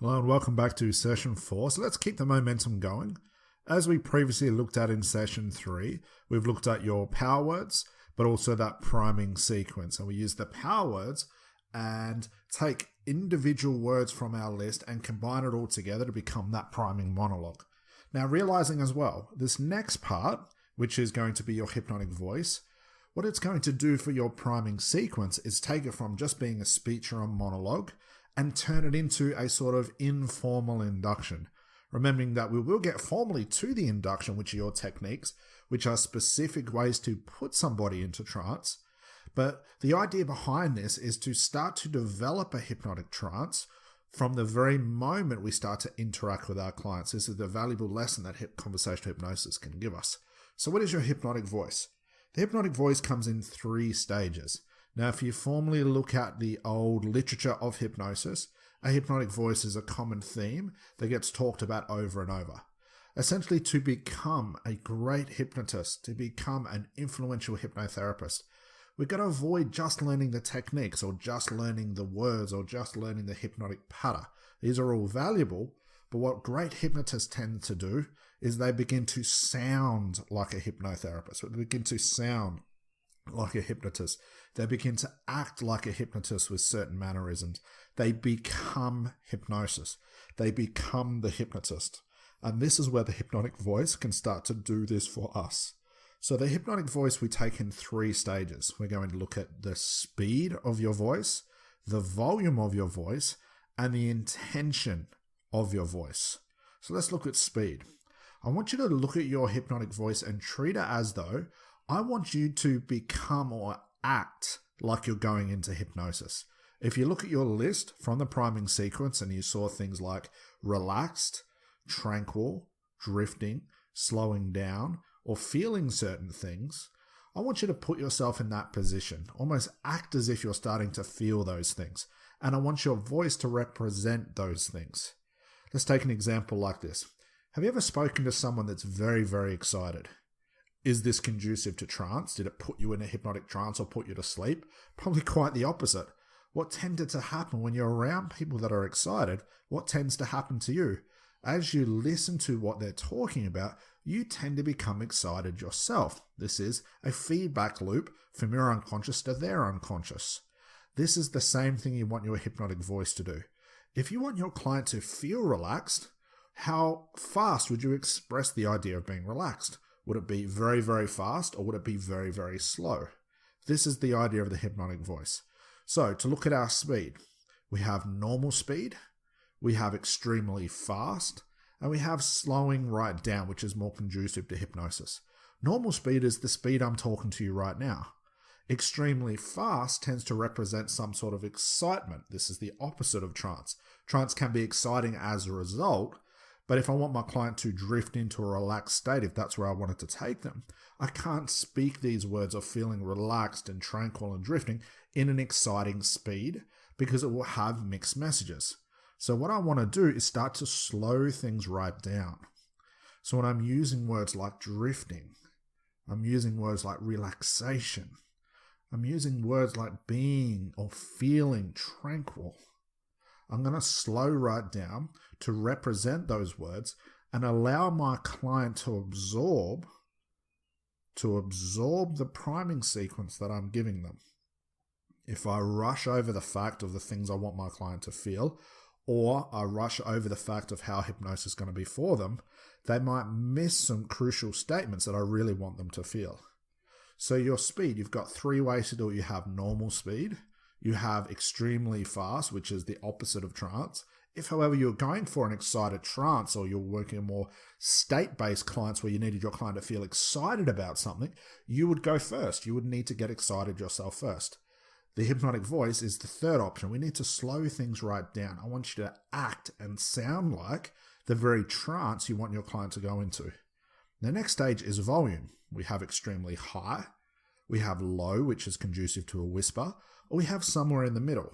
Hello and welcome back to session 4. So let's keep the momentum going. As we previously looked at in session 3, we've looked at your power words, but also that priming sequence. And we use the power words and take individual words from our list and combine it all together to become that priming monologue. Now, realizing as well, this next part, which is going to be your hypnotic voice, what it's going to do for your priming sequence is take it from just being a speech or a monologue and turn it into a sort of informal induction. Remembering that we will get formally to the induction, which are your techniques, which are specific ways to put somebody into trance. But the idea behind this is to start to develop a hypnotic trance from the very moment we start to interact with our clients. This is the valuable lesson that conversational hypnosis can give us. So what is your hypnotic voice? The hypnotic voice comes in 3 stages. Now, if you formally look at the old literature of hypnosis, a hypnotic voice is a common theme that gets talked about over and over. Essentially, to become a great hypnotist, to become an influential hypnotherapist, we've got to avoid just learning the techniques or just learning the words or just learning the hypnotic patter. These are all valuable, but what great hypnotists tend to do is they begin to sound like a hypnotherapist. They begin to sound like a hypnotist. They begin to act like a hypnotist with certain mannerisms. They become hypnosis. They become the hypnotist. And this is where the hypnotic voice can start to do this for us. So the hypnotic voice we take in 3 stages. We're going to look at the speed of your voice, the volume of your voice, and the intention of your voice. So let's look at speed. I want you to look at your hypnotic voice and treat it as though I want you to become or act like you're going into hypnosis. If you look at your list from the priming sequence and you saw things like relaxed, tranquil, drifting, slowing down, or feeling certain things, I want you to put yourself in that position. Almost act as if you're starting to feel those things. And I want your voice to represent those things. Let's take an example like this. Have you ever spoken to someone that's very, very excited? Is this conducive to trance? Did it put you in a hypnotic trance or put you to sleep? Probably quite the opposite. What tended to happen when you're around people that are excited, what tends to happen to you? As you listen to what they're talking about, you tend to become excited yourself. This is a feedback loop from your unconscious to their unconscious. This is the same thing you want your hypnotic voice to do. If you want your client to feel relaxed, how fast would you express the idea of being relaxed? Would it be very, very fast or would it be very, very slow? This is the idea of the hypnotic voice. So to look at our speed, we have normal speed, we have extremely fast, and we have slowing right down, which is more conducive to hypnosis. Normal speed is the speed I'm talking to you right now. Extremely fast tends to represent some sort of excitement. This is the opposite of trance. Trance can be exciting as a result, but if I want my client to drift into a relaxed state, if that's where I wanted to take them, I can't speak these words of feeling relaxed and tranquil and drifting in an exciting speed because it will have mixed messages. So what I want to do is start to slow things right down. So when I'm using words like drifting, I'm using words like relaxation, I'm using words like being or feeling tranquil, I'm going to slow right down to represent those words and allow my client to absorb the priming sequence that I'm giving them. If I rush over the fact of the things I want my client to feel, or I rush over the fact of how hypnosis is going to be for them, they might miss some crucial statements that I really want them to feel. So your speed, you've got 3 ways to do it. You have normal speed, you have extremely fast, which is the opposite of trance. If, however, you're going for an excited trance or you're working on more state-based clients where you needed your client to feel excited about something, you would go first. You would need to get excited yourself first. The hypnotic voice is the 3rd option. We need to slow things right down. I want you to act and sound like the very trance you want your client to go into. The next stage is volume. We have extremely high, we have low, which is conducive to a whisper, or we have somewhere in the middle.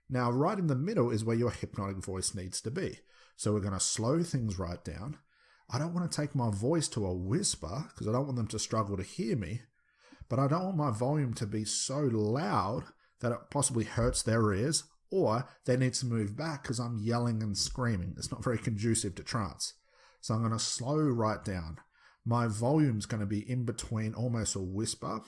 Now, right in the middle is where your hypnotic voice needs to be. So we're going to slow things right down. I don't want to take my voice to a whisper because I don't want them to struggle to hear me, but I don't want my volume to be so loud that it possibly hurts their ears or they need to move back because I'm yelling and screaming. It's not very conducive to trance. So I'm going to slow right down. My volume's going to be in between almost a whisper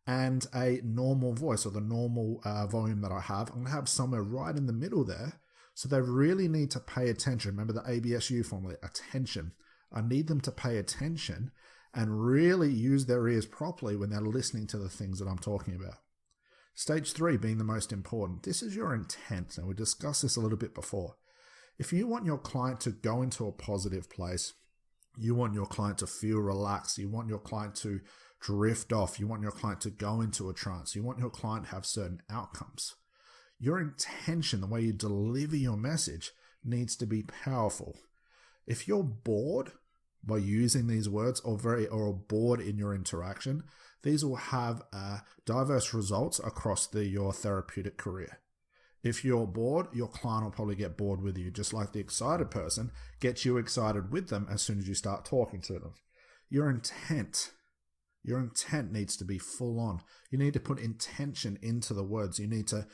and a normal voice, or the normal volume that I have. I'm going to have somewhere right in the middle there. So they really need to pay attention. Remember the ABSU formula, attention. I need them to pay attention and really use their ears properly when they're listening to the things that I'm talking about. Stage 3 being the most important. This is your intent. And we discussed this a little bit before. If you want your client to go into a positive place, you want your client to feel relaxed, you want your client to drift off, you want your client to go into a trance, you want your client to have certain outcomes. Your intention, the way you deliver your message, needs to be powerful. If you're bored by using these words or bored in your interaction, these will have diverse results across your therapeutic career. If you're bored, your client will probably get bored with you, just like the excited person gets you excited with them as soon as you start talking to them. Your intent needs to be full on. You need to put intention into the words. You need to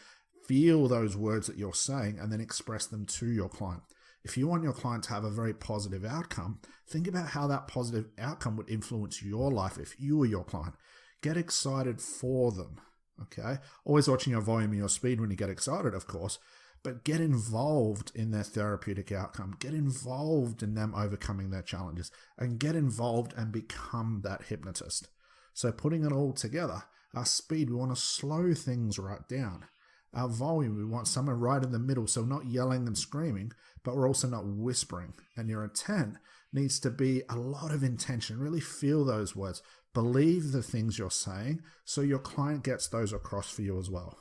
feel those words that you're saying and then express them to your client. If you want your client to have a very positive outcome, think about how that positive outcome would influence your life if you were your client. Get excited for them. Okay, always watching your volume and your speed when you get excited, of course, but get involved in their therapeutic outcome. Get involved in them overcoming their challenges and get involved and become that hypnotist. So putting it all together, our speed, we want to slow things right down. Our volume, we want somewhere right in the middle, so not yelling and screaming, but we're also not whispering. And your intent needs to be a lot of intention. Really feel those words. Believe the things you're saying so your client gets those across for you as well.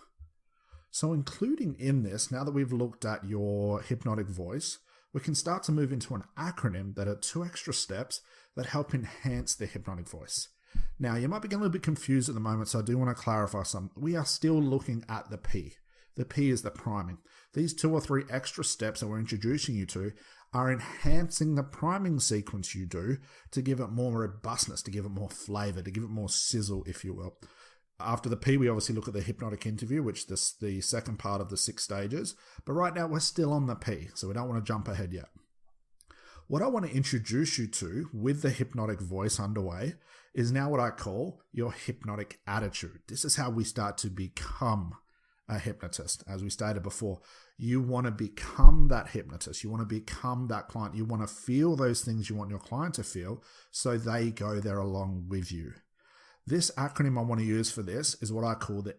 So including in this, now that we've looked at your hypnotic voice, we can start to move into an acronym that are 2 extra steps that help enhance the hypnotic voice. Now, you might be getting a little bit confused at the moment, so I do want to clarify something. We are still looking at the P. The P is the priming. These 2 or 3 extra steps that we're introducing you to are enhancing the priming sequence you do to give it more robustness, to give it more flavor, to give it more sizzle, if you will. After the P, we obviously look at the hypnotic interview, which is the second part of the 6 stages. But right now, we're still on the P, so we don't want to jump ahead yet. What I want to introduce you to with the hypnotic voice underway is now what I call your hypnotic attitude. This is how we start to become a hypnotist. As we stated before, you want to become that hypnotist. You want to become that client. You want to feel those things you want your client to feel so they go there along with you. This acronym I want to use for this is what I call the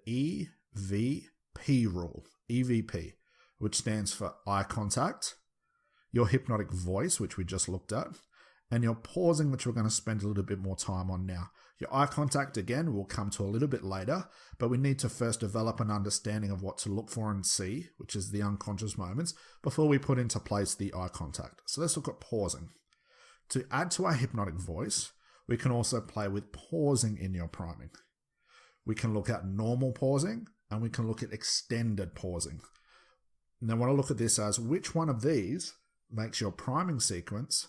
EVP rule, EVP, which stands for eye contact, your hypnotic voice, which we just looked at, and your pausing, which we're going to spend a little bit more time on now. Your eye contact, again, we'll come to a little bit later, but we need to first develop an understanding of what to look for and see, which is the unconscious moments, before we put into place the eye contact. So let's look at pausing. To add to our hypnotic voice, we can also play with pausing in your priming. We can look at normal pausing, and we can look at extended pausing. Now, I want to look at this as which one of these makes your priming sequence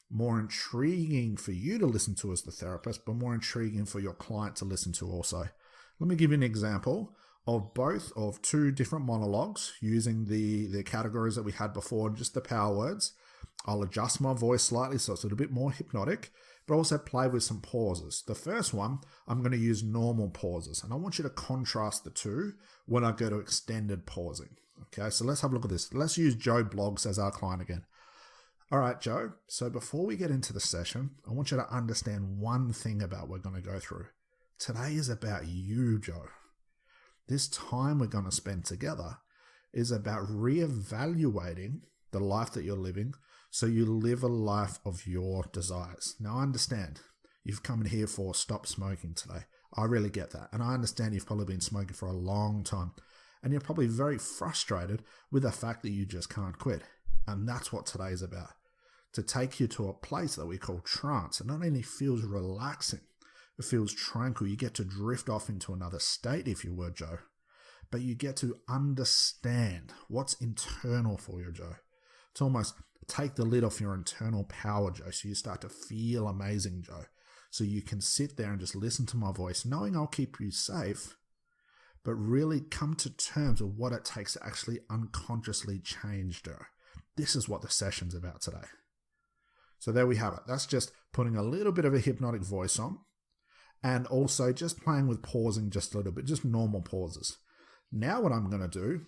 more intriguing for you to listen to as the therapist, but more intriguing for your client to listen to also. Let me give you an example of both of 2 different monologues using the categories that we had before, just the power words. I'll adjust my voice slightly so it's a little bit more hypnotic, but also play with some pauses. The first one, I'm going to use normal pauses, and I want you to contrast the 2 when I go to extended pausing. Okay, so let's have a look at this. Let's use Joe Bloggs as our client again. All right, Joe, so before we get into the session, I want you to understand one thing about what we're going to go through. Today is about you, Joe. This time we're going to spend together is about reevaluating the life that you're living so you live a life of your desires. Now, I understand you've come in here for stop smoking today. I really get that. And I understand you've probably been smoking for a long time. And you're probably very frustrated with the fact that you just can't quit. And that's what today is about. To take you to a place that we call trance. It not only feels relaxing, it feels tranquil. You get to drift off into another state, if you were, Joe. But you get to understand what's internal for you, Joe. It's almost take the lid off your internal power, Joe, so you start to feel amazing, Joe. So you can sit there and just listen to my voice, knowing I'll keep you safe, but really come to terms with what it takes to actually unconsciously change her. This is what the session's about today. So there we have it. That's just putting a little bit of a hypnotic voice on, and also just playing with pausing just a little bit, just normal pauses. Now what I'm going to do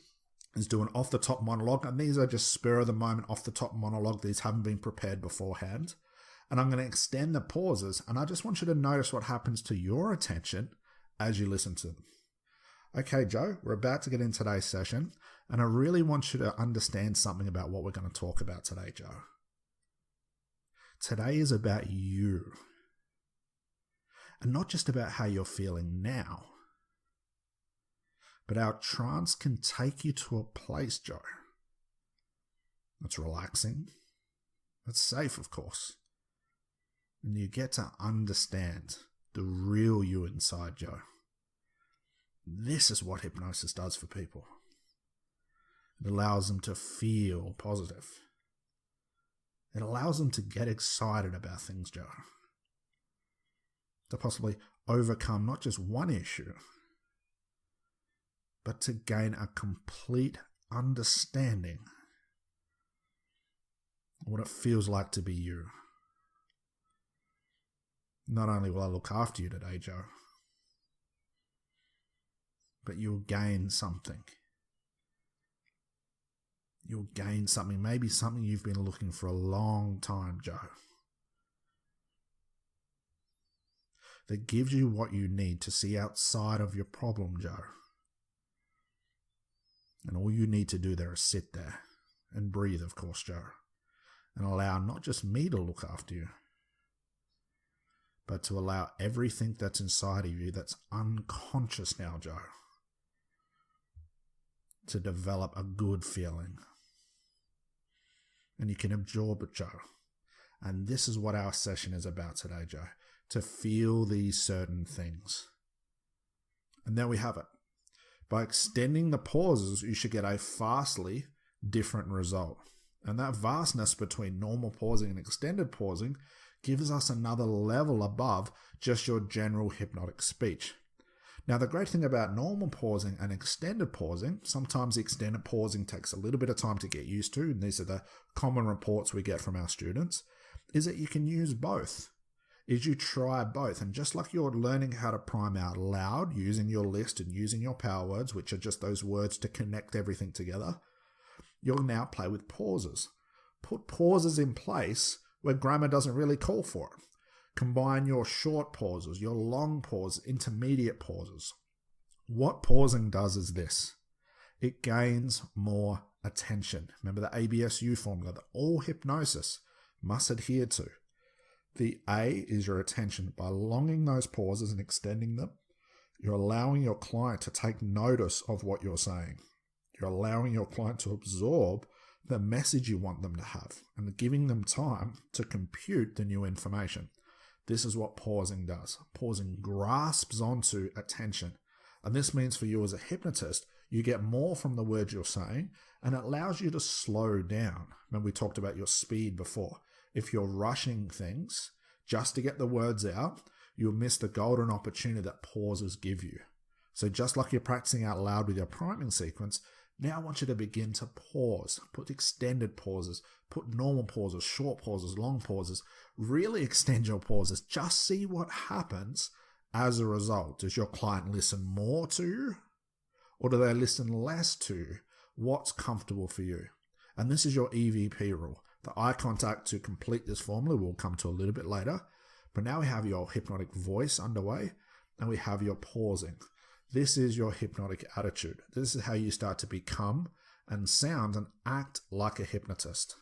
is do an off-the-top monologue, and these are just spur-of-the-moment off-the-top monologue. These haven't been prepared beforehand. And I'm going to extend the pauses, and I just want you to notice what happens to your attention as you listen to them. Okay, Joe, we're about to get in today's session, and I really want you to understand something about what we're going to talk about today, Joe. Today is about you, and not just about how you're feeling now, but our trance can take you to a place, Joe, that's relaxing, that's safe, of course, and you get to understand the real you inside, Joe. This is what hypnosis does for people. It allows them to feel positive. It allows them to get excited about things, Joe. To possibly overcome not just one issue, but to gain a complete understanding of what it feels like to be you. Not only will I look after you today, Joe, but you'll gain something. You'll gain something, maybe something you've been looking for a long time, Joe, that gives you what you need to see outside of your problem, Joe. And all you need to do there is sit there and breathe, of course, Joe, and allow not just me to look after you, but to allow everything that's inside of you that's unconscious now, Joe, to develop a good feeling. And you can absorb it, Joe. And this is what our session is about today, Joe, to feel these certain things. And there we have it. By extending the pauses, you should get a vastly different result. And that vastness between normal pausing and extended pausing gives us another level above just your general hypnotic speech. Now, the great thing about normal pausing and extended pausing, sometimes the extended pausing takes a little bit of time to get used to, and these are the common reports we get from our students, is that you can use both. Is you try both. And just like you're learning how to prime out loud using your list and using your power words, which are just those words to connect everything together, you'll now play with pauses. Put pauses in place where grammar doesn't really call for it. Combine your short pauses, your long pauses, intermediate pauses. What pausing does is this. It gains more attention. Remember the ABSU formula that all hypnosis must adhere to. The A is your attention. By longing those pauses and extending them, you're allowing your client to take notice of what you're saying. You're allowing your client to absorb the message you want them to have and giving them time to compute the new information. This is what pausing does. Pausing grasps onto attention. And this means for you as a hypnotist, you get more from the words you're saying, and it allows you to slow down. Remember, we talked about your speed before. If you're rushing things just to get the words out, you'll miss the golden opportunity that pauses give you. So just like you're practicing out loud with your priming sequence, now I want you to begin to pause. Put extended pauses, put normal pauses, short pauses, long pauses. Really extend your pauses. Just see what happens as a result. Does your client listen more to you? Or do they listen less to you? What's comfortable for you? And this is your EVP rule. The eye contact to complete this formula we'll come to a little bit later. But now we have your hypnotic voice underway and we have your pausing. This is your hypnotic attitude. This is how you start to become and sound and act like a hypnotist.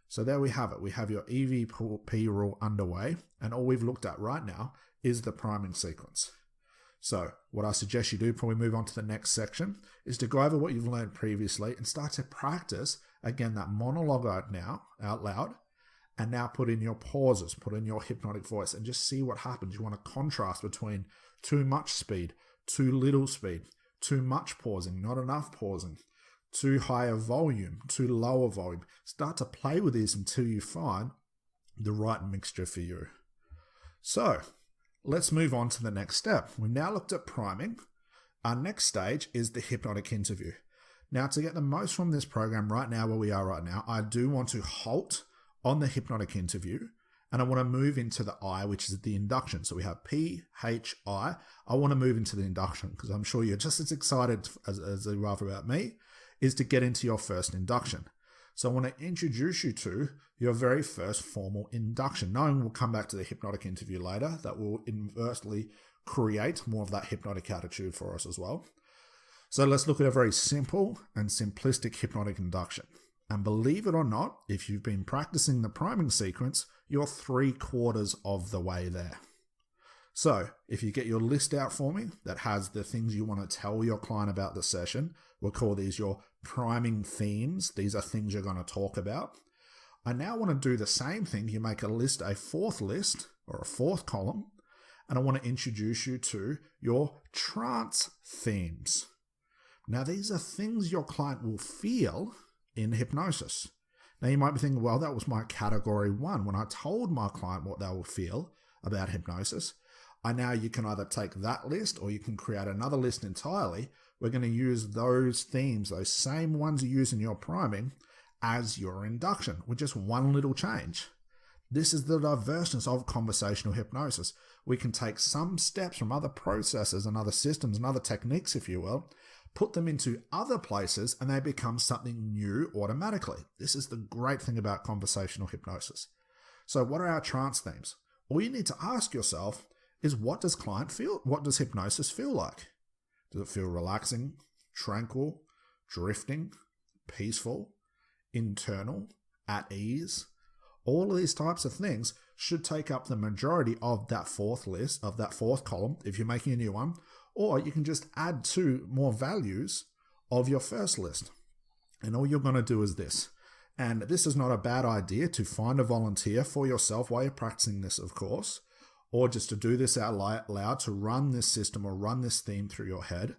So there we have it. We have your EVP rule underway, and all we've looked at right now is the priming sequence. So what I suggest you do before we move on to the next section is to go over what you've learned previously and start to practice, again, that monologue out loud, and now put in your pauses, put in your hypnotic voice, and just see what happens. You want to contrast between too much speed, too little speed, too much pausing, not enough pausing, too high a volume, too low a volume. Start to play with these until you find the right mixture for you. So let's move on to the next step. We now looked at priming, Our next stage is the hypnotic interview. Now, to get the most from this program right now, where we are right now, I do want to halt on the hypnotic interview, and I want to move into the I, which is the induction. So we have PHI. I want to move into the induction because I'm sure you're just as excited as you are about me, is to get into your first induction. So I want to introduce you to your very first formal induction. Knowing we'll come back to the hypnotic interview later, that will inversely create more of that hypnotic attitude for us as well. So let's look at a very simple and simplistic hypnotic induction. And believe it or not, if you've been practicing the priming sequence, you're 3/4 of the way there. So if you get your list out for me that has the things you want to tell your client about the session, we'll call these your priming themes. These are things you're going to talk about. I now want to do the same thing. You make a list, a fourth list or a fourth column, and I want to introduce you to your trance themes. Now, these are things your client will feel in hypnosis. Now, you might be thinking, well, that was my category 1. When I told my client what they will feel about hypnosis, you can either take that list or you can create another list entirely. We're going to use those themes, those same ones you use in your priming, as your induction, with just one little change. This is the diverseness of conversational hypnosis. We can take some steps from other processes and other systems and other techniques, if you will, put them into other places, and they become something new automatically. This is the great thing about conversational hypnosis. So what are our trance themes? All you need to ask yourself is, what does client feel? What does hypnosis feel like? Does it feel relaxing, tranquil, drifting, peaceful, internal, at ease? All of these types of things should take up the majority of that fourth list, of that fourth column, if you're making a new one, or you can just add 2 more values of your first list. And all you're going to do is this. And this is not a bad idea to find a volunteer for yourself while you're practicing this, of course, or just to do this out loud, to run this system or run this theme through your head.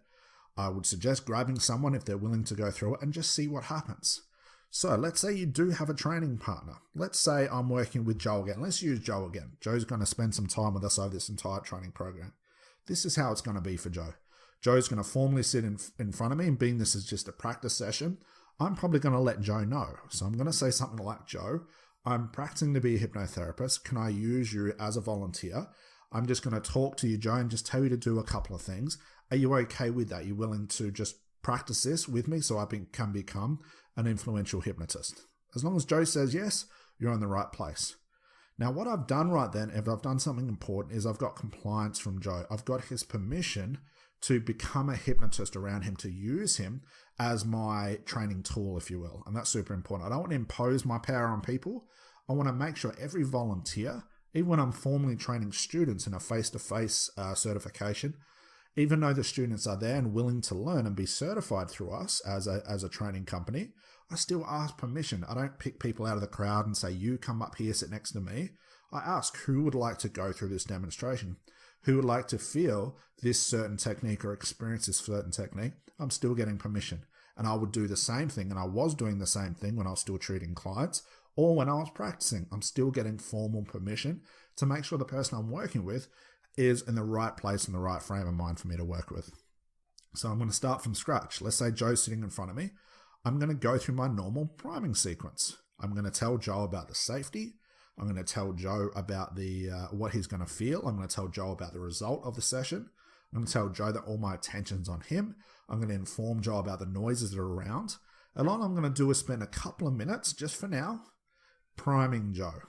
I would suggest grabbing someone if they're willing to go through it and just see what happens. So let's say you do have a training partner. Let's say I'm working with Joe again. Let's use Joe again. Joe's going to spend some time with us over this entire training program. This is how it's going to be for Joe. Joe's going to formally sit in front of me, and being this is just a practice session, I'm probably going to let Joe know. So I'm going to say something like, Joe, I'm practicing to be a hypnotherapist. Can I use you as a volunteer? I'm just going to talk to you, Joe, and just tell you to do a couple of things. Are you okay with that? You're willing to just practice this with me so I can become an influential hypnotist? As long as Joe says yes, you're in the right place. Now, what I've done right then, if I've done something important, is I've got compliance from Joe. I've got his permission to become a hypnotist around him, to use him as my training tool, if you will. And that's super important. I don't want to impose my power on people. I want to make sure every volunteer, even when I'm formally training students in a face-to-face certification, even though the students are there and willing to learn and be certified through us as a training company, I still ask permission. I don't pick people out of the crowd and say, you come up here, sit next to me. I ask who would like to go through this demonstration, who would like to feel this certain technique or experience this certain technique. I'm still getting permission. And I would do the same thing, and I was doing the same thing when I was still treating clients or when I was practicing. I'm still getting formal permission to make sure the person I'm working with is in the right place and the right frame of mind for me to work with. So I'm going to start from scratch. Let's say Joe's sitting in front of me. I'm going to go through my normal priming sequence. I'm going to tell Joe about the safety. I'm going to tell Joe about what he's going to feel. I'm going to tell Joe about the result of the session. I'm going to tell Joe that all my attention's on him. I'm going to inform Joe about the noises that are around. And all I'm going to do is spend a couple of minutes, just for now, priming Joe.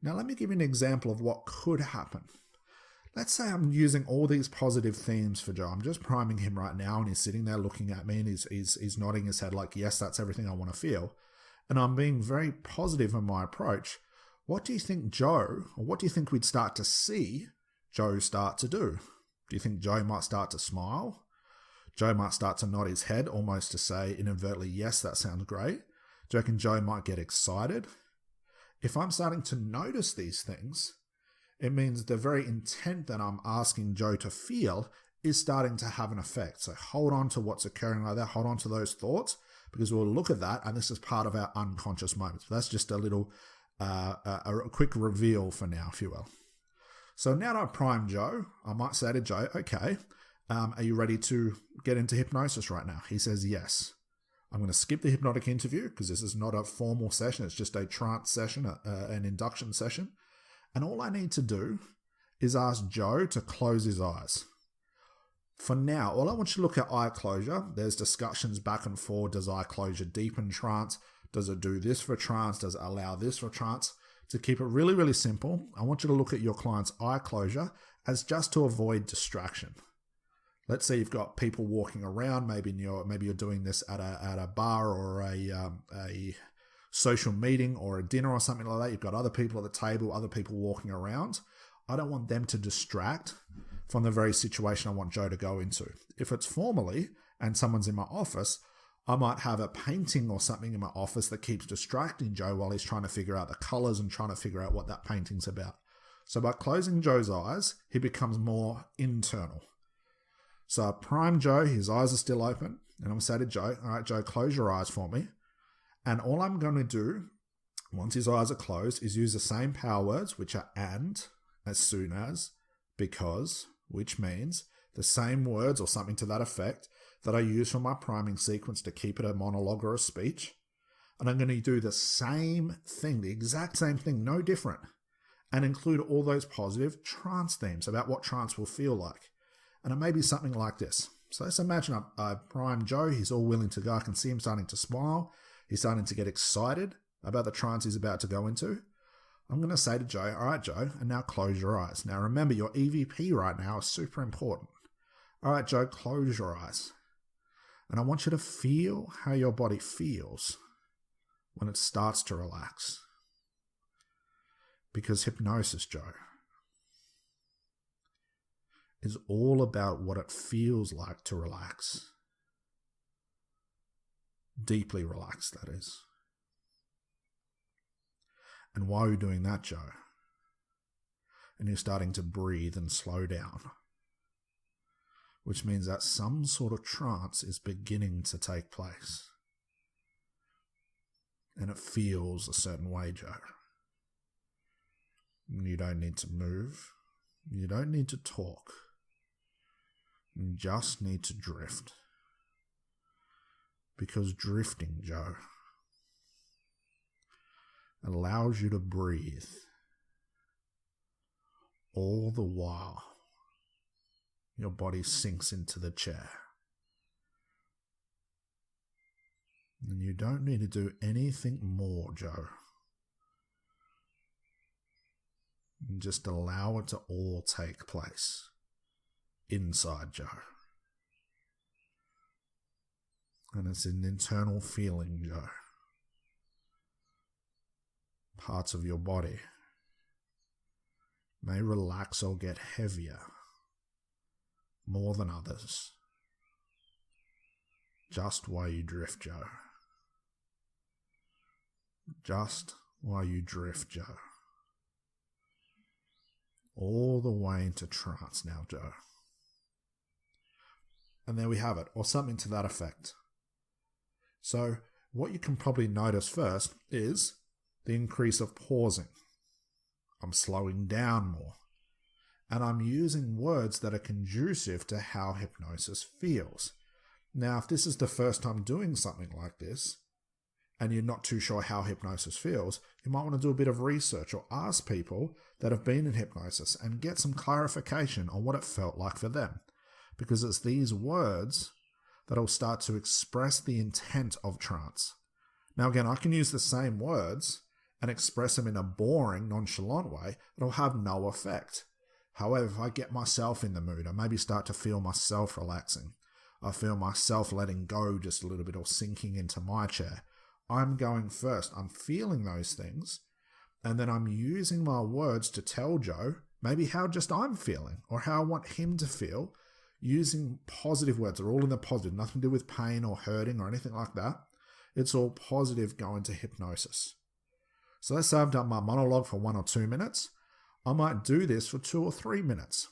Now, let me give you an example of what could happen. Let's say I'm using all these positive themes for Joe. I'm just priming him right now, and he's sitting there looking at me, and he's nodding his head like, yes, that's everything I want to feel. And I'm being very positive in my approach. What do you think Joe, or what do you think we'd start to see Joe start to do? Do you think Joe might start to smile? Joe might start to nod his head, almost to say inadvertently, yes, that sounds great. Do you reckon Joe might get excited? If I'm starting to notice these things, it means the very intent that I'm asking Joe to feel is starting to have an effect. So hold on to what's occurring right there. Hold on to those thoughts, because we'll look at that, and this is part of our unconscious moments. That's just a little, a quick reveal for now, if you will. So now that I've primed Joe, I might say to Joe, okay, Are you ready to get into hypnosis right now? He says, yes. I'm going to skip the hypnotic interview because this is not a formal session. It's just a trance session, an induction session. And all I need to do is ask Joe to close his eyes. For now, all I want you to look at eye closure. There's discussions back and forth. Does eye closure deepen trance? Does it do this for trance? Does it allow this for trance? To keep it really, really simple, I want you to look at your client's eye closure as just to avoid distraction. Let's say you've got people walking around. Maybe you're doing this at a bar or a social meeting or a dinner or something like that. You've got other people at the table, other people walking around. I don't want them to distract from the very situation I want Joe to go into. If it's formally and someone's in my office, I might have a painting or something in my office that keeps distracting Joe while he's trying to figure out the colors and trying to figure out what that painting's about. So by closing Joe's eyes, he becomes more internal. So I prime Joe, his eyes are still open, and I'm going to say to Joe, all right, Joe, close your eyes for me. And all I'm going to do, once his eyes are closed, is use the same power words, which are and, as soon as, because, which means the same words or something to that effect that I use for my priming sequence to keep it a monologue or a speech. And I'm going to do the same thing, the exact same thing, no different, and include all those positive trance themes about what trance will feel like. And it may be something like this. So let's imagine I prime Joe. He's all willing to go. I can see him starting to smile. He's starting to get excited about the trance he's about to go into. I'm going to say to Joe, all right, Joe, and now close your eyes. Now remember, your EVP right now is super important. All right, Joe, close your eyes. And I want you to feel how your body feels when it starts to relax. Because hypnosis, Joe, is all about what it feels like to relax. Deeply relaxed, that is. And while you're doing that, Joe, and you're starting to breathe and slow down, which means that some sort of trance is beginning to take place. And it feels a certain way, Joe. You don't need to move. You don't need to talk. You just need to drift. Because drifting, Joe, allows you to breathe all the while your body sinks into the chair. And you don't need to do anything more, Joe. Just allow it to all take place inside Joe. And it's an internal feeling, Joe. Parts of your body may relax or get heavier more than others. Just while you drift, Joe. Just while you drift, Joe. All the way into trance now, Joe. And there we have it, or something to that effect. So what you can probably notice first is the increase of pausing. I'm slowing down more. And I'm using words that are conducive to how hypnosis feels. Now, if this is the first time doing something like this, and you're not too sure how hypnosis feels, you might want to do a bit of research or ask people that have been in hypnosis and get some clarification on what it felt like for them. Because it's these words that will start to express the intent of trance. Now again, I can use the same words and express them in a boring, nonchalant way. It'll have no effect. However, if I get myself in the mood, I maybe start to feel myself relaxing. I feel myself letting go just a little bit or sinking into my chair. I'm going first. I'm feeling those things. And then I'm using my words to tell Joe maybe how just I'm feeling or how I want him to feel. Using positive words. They're all in the positive. Nothing to do with pain or hurting or anything like that. It's all positive going to hypnosis. So let's say I've done my monologue for 1 or 2 minutes. I might do this for 2 or 3 minutes.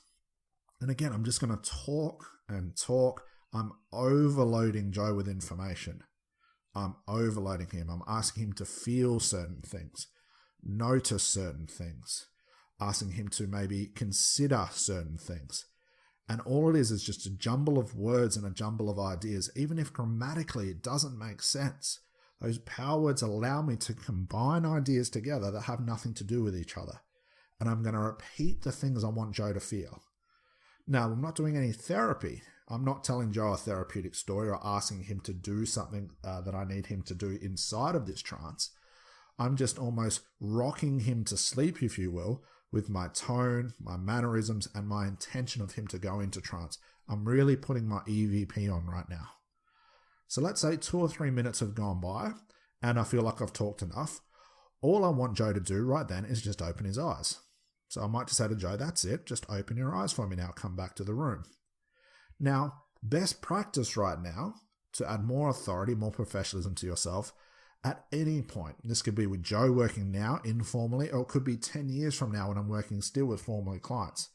And again, I'm just going to talk and talk. I'm overloading Joe with information. I'm overloading him. I'm asking him to feel certain things, notice certain things, asking him to maybe consider certain things. And all it is just a jumble of words and a jumble of ideas. Even if grammatically it doesn't make sense, those power words allow me to combine ideas together that have nothing to do with each other. And I'm going to repeat the things I want Joe to feel. Now, I'm not doing any therapy. I'm not telling Joe a therapeutic story or asking him to do something that I need him to do inside of this trance. I'm just almost rocking him to sleep, if you will, with my tone, my mannerisms, and my intention of him to go into trance. I'm really putting my EVP on right now. So let's say 2 or 3 minutes have gone by, and I feel like I've talked enough. All I want Joe to do right then is just open his eyes. So I might just say to Joe, that's it, just open your eyes for me now, come back to the room. Now, best practice right now, to add more authority, more professionalism to yourself, at any point. This could be with Joe working now informally, or it could be 10 years from now when I'm working still with formally clients.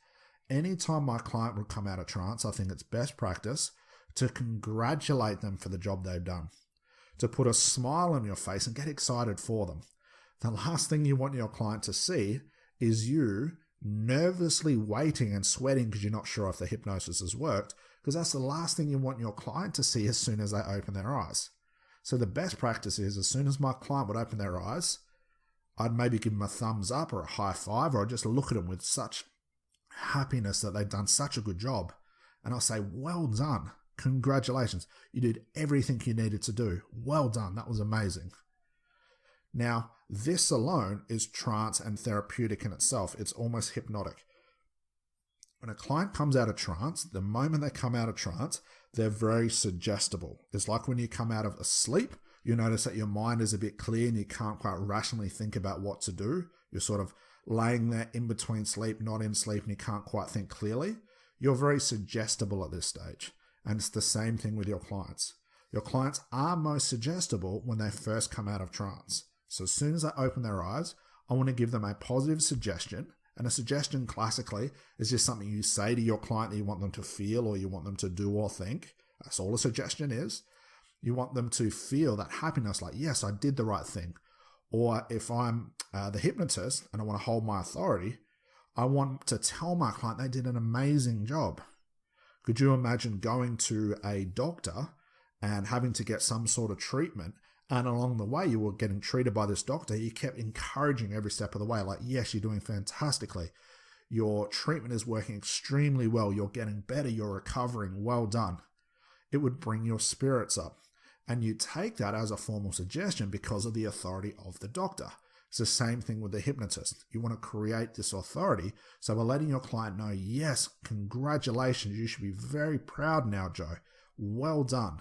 Anytime my client would come out of trance, I think it's best practice to congratulate them for the job they've done, to put a smile on your face and get excited for them. The last thing you want your client to see is you nervously waiting and sweating because you're not sure if the hypnosis has worked, because that's the last thing you want your client to see as soon as they open their eyes. So the best practice is, as soon as my client would open their eyes, I'd maybe give them a thumbs up or a high five, or I'd just look at them with such happiness that they've done such a good job. And I'll say, well done. Congratulations. You did everything you needed to do. Well done. That was amazing. Now, this alone is trance and therapeutic in itself. It's almost hypnotic. When a client comes out of trance, the moment they come out of trance, they're very suggestible. It's like when you come out of a sleep, you notice that your mind is a bit clear and you can't quite rationally think about what to do. You're sort of laying there in between sleep, not in sleep, and you can't quite think clearly. You're very suggestible at this stage. And it's the same thing with your clients. Your clients are most suggestible when they first come out of trance. So as soon as they open their eyes, I want to give them a positive suggestion. And a suggestion classically is just something you say to your client that you want them to feel or you want them to do or think. That's all a suggestion is. You want them to feel that happiness, like, yes, I did the right thing. Or if I'm the hypnotist and I want to hold my authority, I want to tell my client they did an amazing job. Could you imagine going to a doctor and having to get some sort of treatment, and along the way you were getting treated by this doctor, you kept encouraging every step of the way, like, yes, you're doing fantastically. Your treatment is working extremely well. You're getting better. You're recovering. Well done. It would bring your spirits up. And you take that as a formal suggestion because of the authority of the doctor. It's the same thing with the hypnotist. You want to create this authority. So by letting your client know, yes, congratulations, you should be very proud now, Joe. Well done.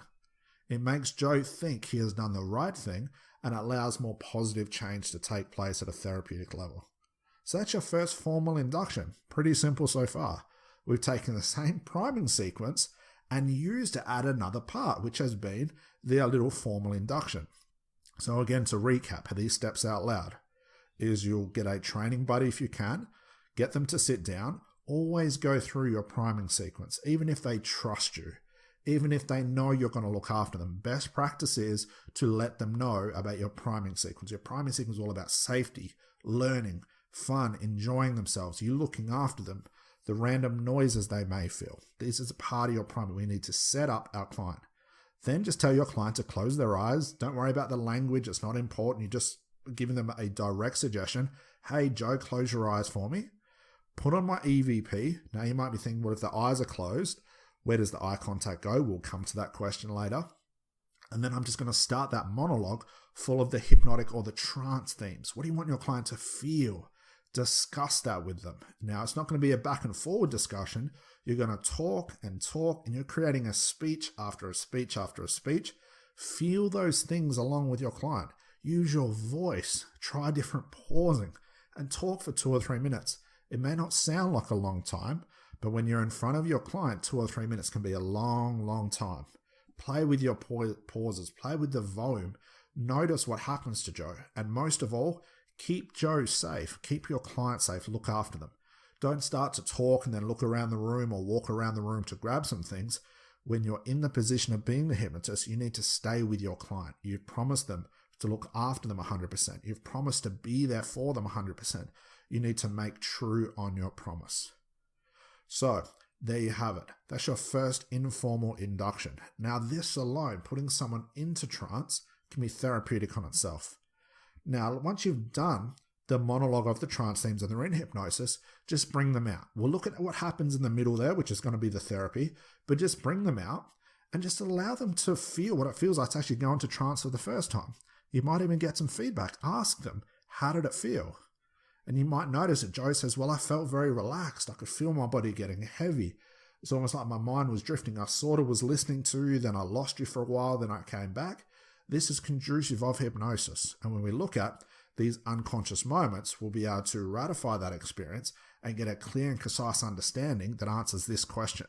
It makes Joe think he has done the right thing and allows more positive change to take place at a therapeutic level. So that's your first formal induction. Pretty simple so far. We've taken the same priming sequence and used to add another part, which has been the little formal induction. So again, to recap these steps out loud, is you'll get a training buddy if you can, get them to sit down, always go through your priming sequence, even if they trust you, even if they know you're going to look after them. Best practice is to let them know about your priming sequence. Your priming sequence is all about safety, learning, fun, enjoying themselves, you looking after them, the random noises they may feel. This is a part of your priming. We need to set up our client. Then just tell your client to close their eyes. Don't worry about the language. It's not important. You're just giving them a direct suggestion. Hey, Joe, close your eyes for me. Put on my EVP. Now you might be thinking, what if the eyes are closed? Where does the eye contact go? We'll come to that question later. And then I'm just going to start that monologue full of the hypnotic or the trance themes. What do you want your client to feel? Discuss that with them. Now, it's not going to be a back and forward discussion. You're going to talk, and you're creating a speech after a speech after a speech. Feel those things along with your client. Use your voice. Try different pausing and talk for 2 or 3 minutes. It may not sound like a long time, but when you're in front of your client, 2 or 3 minutes can be a long, long time. Play with your pauses. Play with the volume. Notice what happens to Joe. And most of all, keep Joe safe. Keep your client safe. Look after them. Don't start to talk and then look around the room or walk around the room to grab some things. When you're in the position of being the hypnotist, you need to stay with your client. You've promised them to look after them 100%. You've promised to be there for them 100%. You need to make true on your promise. So There you have it. That's your first informal induction. Now this alone, putting someone into trance, can be therapeutic on itself. Now, once you've done the monologue of the trance themes and they're in hypnosis, just bring them out. We'll look at what happens in the middle there, which is going to be the therapy, but just bring them out and just allow them to feel what it feels like to actually go into trance for the first time. You might even get some feedback. Ask them, how did it feel? And you might notice that Joe says, well, I felt very relaxed. I could feel my body getting heavy. It's almost like my mind was drifting. I sort of was listening to you, then I lost you for a while, then I came back. This is conducive of hypnosis. And when we look at these unconscious moments, we'll be able to ratify that experience and get a clear and concise understanding that answers this question.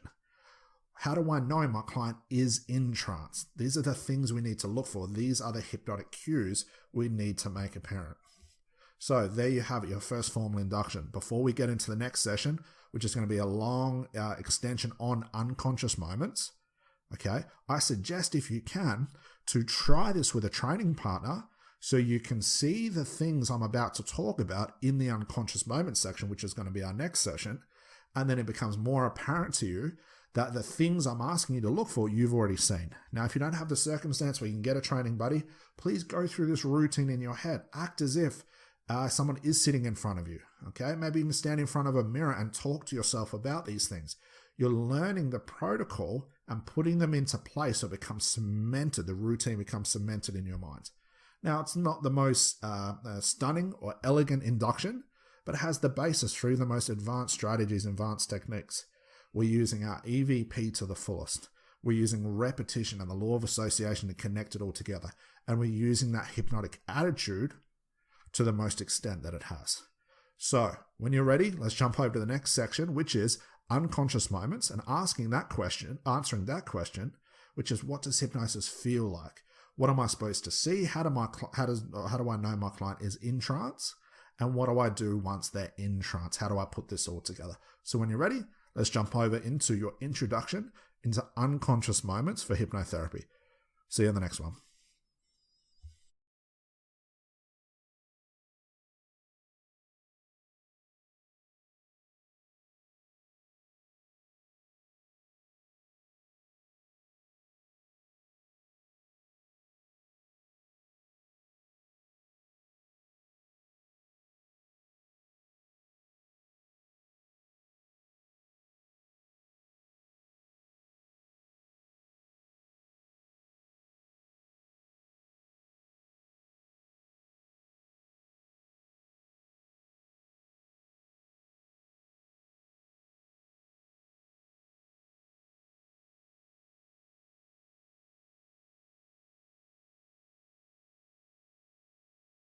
How do I know my client is in trance? These are the things we need to look for. These are the hypnotic cues we need to make apparent. So there you have it, your first formal induction. Before we get into the next session, which is going to be a long extension on unconscious moments, okay, I suggest if you can to try this with a training partner so you can see the things I'm about to talk about in the unconscious moments section, which is going to be our next session. And then it becomes more apparent to you that the things I'm asking you to look for, you've already seen. Now, if you don't have the circumstance where you can get a training buddy, please go through this routine in your head. Act as if someone is sitting in front of you, okay? Maybe even stand in front of a mirror and talk to yourself about these things. You're learning the protocol and putting them into place so it becomes cemented, the routine becomes cemented in your mind. Now, it's not the most stunning or elegant induction, but it has the basis through the most advanced strategies, advanced techniques. We're using our EVP to the fullest. We're using repetition and the law of association to connect it all together. And we're using that hypnotic attitude to the most extent that it has. So when you're ready, let's jump over to the next section, which is unconscious moments, and answering that question, which is, what does hypnosis feel like? What am I supposed to see? How do I know my client is in trance? And what do I do once they're in trance? How do I put this all together? So when you're ready, let's jump over into your introduction into unconscious moments for hypnotherapy. See you on the next one.